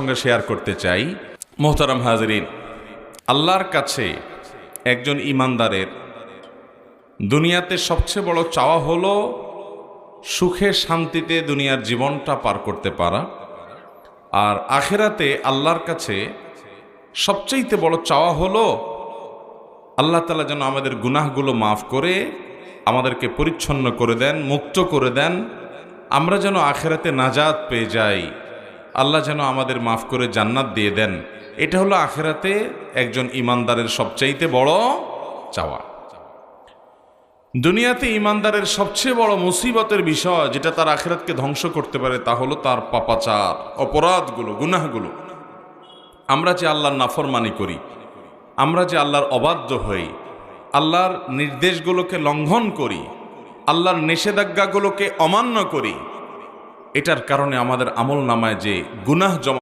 সঙ্গে শেয়ার করতে চাই। মোহতারাম হাজরিন, আল্লাহর কাছে একজন ইমানদারের দুনিয়াতে সবচেয়ে বড় চাওয়া হলো সুখে শান্তিতে দুনিয়ার জীবনটা পার করতে পারা, আর আখেরাতে আল্লাহর কাছে সবচাইতে বড় চাওয়া হলো আল্লাহ তাআলা যেন আমাদের গুনাহগুলো মাফ করে আমাদেরকে পরিচ্ছন্ন করে দেন, মুক্ত করে দেন, আমরা যেন আখেরাতে নাজাত পেয়ে যাই, আল্লাহ যেন আমাদের মাফ করে জান্নাত দিয়ে দেন। এটা হলো আখেরাতে একজন ইমানদারের সবচাইতে বড় চাওয়া। দুনিয়াতে ইমানদারের সবচেয়ে বড় মুসিবতের বিষয় যেটা তার আখেরাতকে ধ্বংস করতে পারে তা হলো তার পাপাচার, অপরাধগুলো, গুনাহগুলো। আমরা যে আল্লাহর নাফরমানি করি, আমরা যে আল্লাহর অবাধ্য হই, আল্লাহর নির্দেশগুলোকে লঙ্ঘন করি, আল্লাহর নিষেধাজ্ঞাগুলোকে অমান্য করি, এটার কারণে আমাদের আমল নামায় যে গুনাহ জমা